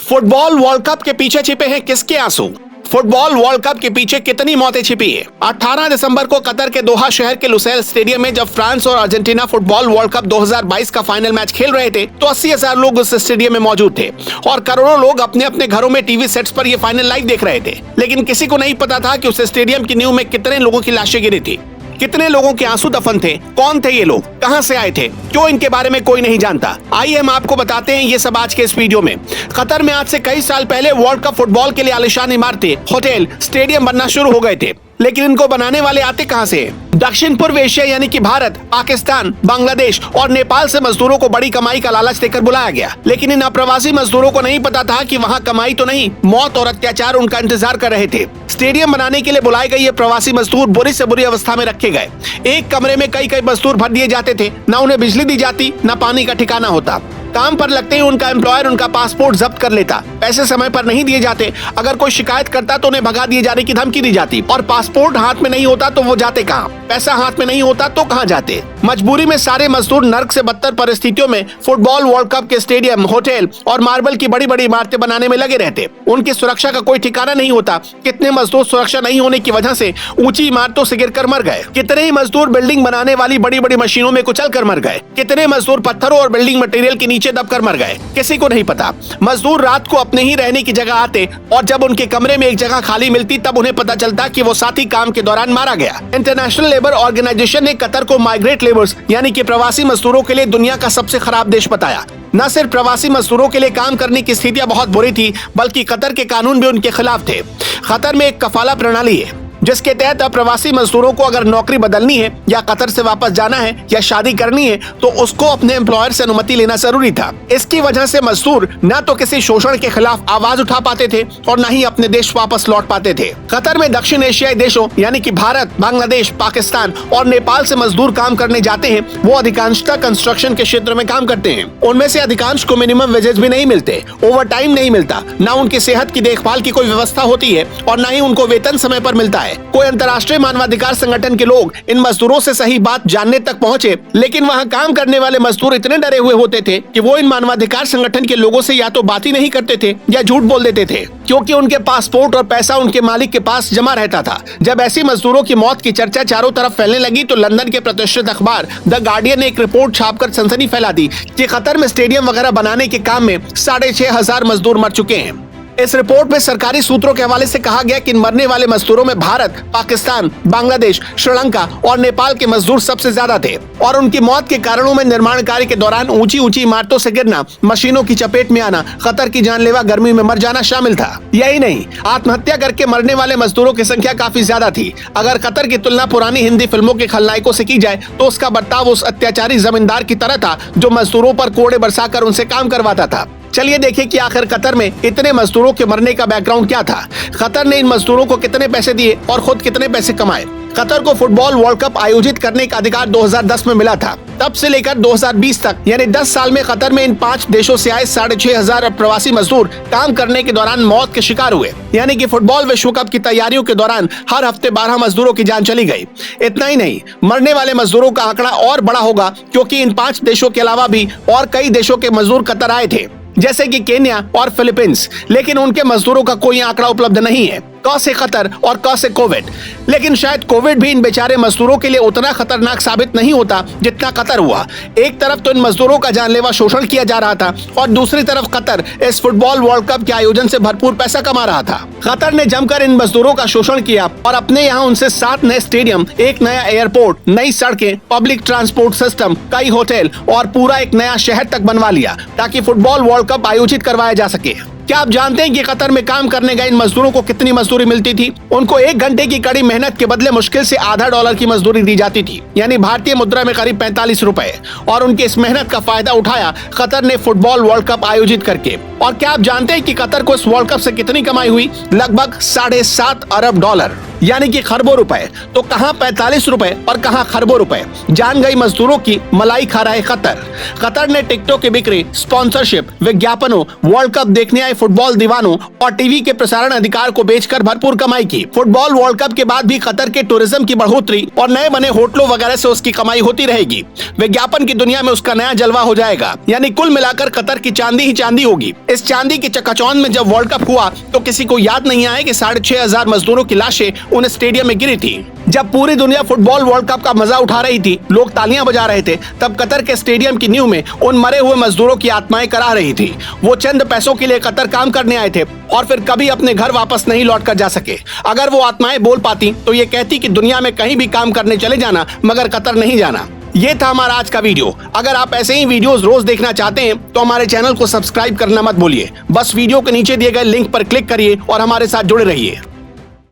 Football world cup के पीछे छिपे हैं किसके आंसू? फुटबॉल वर्ल्ड कप के पीछे कितनी मौतें छिपी है? 18 दिसंबर को कतर के दोहा शहर के लुसैल स्टेडियम में जब फ्रांस और अर्जेंटीना फुटबॉल वर्ल्ड कप 2022 का फाइनल मैच खेल रहे थे तो 80,000 लोग उस स्टेडियम में मौजूद थे और करोड़ों लोग अपने अपने घरों में टीवी सेट्स पर यह फाइनल लाइव देख रहे थे। लेकिन किसी को नहीं पता था कि उस स्टेडियम की नींव में कितने लोगों की लाशें गिरी थी, कितने लोगों के आंसू दफन थे, कौन थे ये लोग, कहां से आए थे, क्यों इनके बारे में कोई नहीं जानता। आइए हम आपको बताते हैं ये सब आज के इस वीडियो में। कतर में आज से कई साल पहले वर्ल्ड कप फुटबॉल के लिए आलीशान इमारतें, होटल, स्टेडियम बनना शुरू हो गए थे, लेकिन इनको बनाने वाले आते कहां से? दक्षिण पूर्व एशिया यानी कि भारत, पाकिस्तान, बांग्लादेश और नेपाल से मजदूरों को बड़ी कमाई का लालच देकर बुलाया गया। लेकिन इन अप्रवासी मजदूरों को नहीं पता था कि वहां कमाई तो नहीं, मौत और अत्याचार उनका इंतजार कर रहे थे। स्टेडियम बनाने के लिए बुलाए गए ये प्रवासी मजदूर बुरी से बुरी अवस्था में रखे गए। एक कमरे में कई कई मजदूर भर दिए जाते थे, न उन्हें बिजली दी जाती, न पानी का ठिकाना होता। काम पर लगते ही उनका एम्प्लॉयर उनका पासपोर्ट जब्त कर लेता, पैसे समय पर नहीं दिए जाते, अगर कोई शिकायत करता तो उन्हें भगा दिए जाने की धमकी दी जाती, और पासपोर्ट हाथ में नहीं होता तो वो जाते कहाँ, पैसा हाथ में नहीं होता तो कहाँ जाते। मजबूरी में सारे मजदूर नर्क से बदतर परिस्थितियों में फुटबॉल वर्ल्ड कप के स्टेडियम, होटल और मार्बल की बड़ी बड़ी इमारतें बनाने में लगे रहते। उनकी सुरक्षा का कोई ठिकाना नहीं होता। कितने मजदूर सुरक्षा नहीं होने की वजह से ऊंची इमारतों से गिरकर मर गए, कितने ही मजदूर बिल्डिंग बनाने वाली बड़ी बड़ी मशीनों में कुचल कर मर गए, कितने मजदूर पत्थरों और बिल्डिंग मटेरियल के नीचे दबकर मर गए, किसी को नहीं पता। मजदूर रात को अपने ही रहने की जगह आते और जब उनके कमरे में एक जगह खाली मिलती तब उन्हें पता चलता कि वो साथी काम के दौरान मारा गया। इंटरनेशनल लेबर ऑर्गेनाइजेशन ने कतर को माइग्रेट लेबर्स यानी कि प्रवासी मजदूरों के लिए दुनिया का सबसे खराब देश बताया। न सिर्फ प्रवासी मजदूरों के लिए काम करने की स्थितियां बहुत बुरी थी, बल्कि कतर के कानून भी उनके खिलाफ थे। कतर में एक कफाला प्रणाली है जिसके तहत प्रवासी मजदूरों को अगर नौकरी बदलनी है या कतर से वापस जाना है या शादी करनी है तो उसको अपने एम्प्लॉयर से अनुमति लेना जरूरी था। इसकी वजह से मजदूर न तो किसी शोषण के खिलाफ आवाज उठा पाते थे और न ही अपने देश वापस लौट पाते थे। कतर में दक्षिण एशियाई देशों यानी कि भारत, बांग्लादेश, पाकिस्तान और नेपाल से मजदूर काम करने जाते हैं वो अधिकांशतः कंस्ट्रक्शन के क्षेत्र में काम करते हैं। उनमें से अधिकांश को मिनिमम वेजेस भी नहीं मिलते, ओवर टाइम नहीं मिलता, न उनकी सेहत की देखभाल की कोई व्यवस्था होती है और न ही उनको वेतन समय पर मिलता है। कोई अंतर्राष्ट्रीय मानवाधिकार संगठन के लोग इन मजदूरों से सही बात जानने तक पहुंचे, लेकिन वहां काम करने वाले मजदूर इतने डरे हुए होते थे कि वो इन मानवाधिकार संगठन के लोगों से या तो बात ही नहीं करते थे या झूठ बोल देते थे, क्योंकि उनके पासपोर्ट और पैसा उनके मालिक के पास जमा रहता था। जब ऐसी मजदूरों की मौत की चर्चा चारों तरफ फैलने लगी तो लंदन के प्रतिष्ठित अखबार द गार्डियन ने एक रिपोर्ट छापकर सनसनी फैला दी कि कतर में स्टेडियम वगैरह बनाने के काम में 6,500 मजदूर मर चुके हैं। इस रिपोर्ट में सरकारी सूत्रों के हवाले से कहा गया कि मरने वाले मजदूरों में भारत, पाकिस्तान, बांग्लादेश, श्रीलंका और नेपाल के मजदूर सबसे ज्यादा थे और उनकी मौत के कारणों में निर्माण कार्य के दौरान ऊंची ऊंची इमारतों से गिरना, मशीनों की चपेट में आना, कतर की जानलेवा गर्मी में मर जाना शामिल था। यही नहीं, आत्महत्या करके मरने वाले मजदूरों की संख्या काफी ज्यादा थी। अगर कतर की तुलना पुरानी हिंदी फिल्मों के खलनायकों से की जाए तो उसका बर्ताव उस अत्याचारी जमींदार की तरह था जो मजदूरों पर कोड़े बरसाकर उनसे काम करवाता था। चलिए देखिए कि आखिर कतर में इतने मजदूरों के मरने का बैकग्राउंड क्या था। कतर ने इन मजदूरों को कितने पैसे दिए और खुद कितने पैसे कमाए। कतर को फुटबॉल वर्ल्ड कप आयोजित करने का अधिकार 2010 में मिला था। तब से लेकर 2020 तक यानी 10 साल में कतर में इन 5 देशों से आए 6,500 प्रवासी मजदूर काम करने के दौरान मौत के शिकार हुए। यानी कि फुटबॉल विश्व कप की तैयारियों के दौरान हर हफ्ते 12 मजदूरों की जान चली गई। इतना ही नहीं, मरने वाले मजदूरों का आंकड़ा और बड़ा होगा क्योंकि इन 5 देशों के अलावा भी और कई देशों के मजदूर कतर आए थे, जैसे कि केन्या और फिलीपींस, लेकिन उनके मजदूरों का कोई आंकड़ा उपलब्ध नहीं है। क से कतर और क से कोविड, लेकिन शायद कोविड भी इन बेचारे मजदूरों के लिए उतना खतरनाक साबित नहीं होता जितना कतर हुआ। एक तरफ तो इन मजदूरों का जानलेवा शोषण किया जा रहा था और दूसरी तरफ कतर इस फुटबॉल वर्ल्ड कप के आयोजन से भरपूर पैसा कमा रहा था। कतर ने जमकर इन मजदूरों का शोषण किया और अपने यहाँ उनसे 7 नए स्टेडियम, एक नया एयरपोर्ट, नई सड़कें, पब्लिक ट्रांसपोर्ट सिस्टम, कई होटल और पूरा एक नया शहर तक बनवा लिया ताकि फुटबॉल वर्ल्ड कप आयोजित करवाया जा सके। क्या आप जानते हैं कि कतर में काम करने गए इन मजदूरों को कितनी मजदूरी मिलती थी? उनको 1 घंटे की कड़ी मेहनत के बदले मुश्किल से आधा $1 की मजदूरी दी जाती थी, यानी भारतीय मुद्रा में करीब 45 रुपए। और उनकी इस मेहनत का फायदा उठाया कतर ने फुटबॉल वर्ल्ड कप आयोजित करके। और क्या आप जानते हैं कि कतर को इस वर्ल्ड कप से कितनी कमाई हुई? लगभग $7.5 अरब। यानी कि खरबों रुपए। तो कहां 45 रुपए और कहां खरबों रुपए। जान गई मजदूरों की मलाई खा रहा है कतर। कतर ने टिकटों की बिक्री, स्पॉन्सरशिप, विज्ञापनों, वर्ल्ड कप देखने आए फुटबॉल दीवानों और टीवी के प्रसारण अधिकार को बेचकर भरपूर कमाई की। फुटबॉल वर्ल्ड कप के बाद भी कतर के टूरिज्म की बढ़ोतरी और नए बने होटलों वगैरह से उसकी कमाई होती रहेगी। विज्ञापन की दुनिया में उसका नया जलवा हो जाएगा। यानी कुल मिलाकर कतर की चांदी ही चांदी होगी। इस चांदी की चकाचौंध में जब वर्ल्ड कप हुआ तो किसी को याद नहीं आया कि 6,500 मजदूरों की लाशें उन स्टेडियम में गिरी थी। जब पूरी दुनिया फुटबॉल वर्ल्ड कप का मजा उठा रही थी, लोग तालियां बजा रहे थे, तब कतर के स्टेडियम की नींव में उन मरे हुए मजदूरों की आत्माएं करा रही थी। वो चंद पैसों के लिए कतर काम करने आए थे और फिर कभी अपने घर वापस नहीं लौट कर जा सके। अगर वो आत्माएं बोल पाती तो ये कहती कि दुनिया में कहीं भी काम करने चले जाना, मगर कतर नहीं जाना। ये था हमारा आज का वीडियो। अगर आप ऐसे ही वीडियोस रोज देखना चाहते हैं तो हमारे चैनल को सब्सक्राइब करना मत भूलिए। बस वीडियो के नीचे दिए गए लिंक पर क्लिक करिए और हमारे साथ जुड़े रहिए।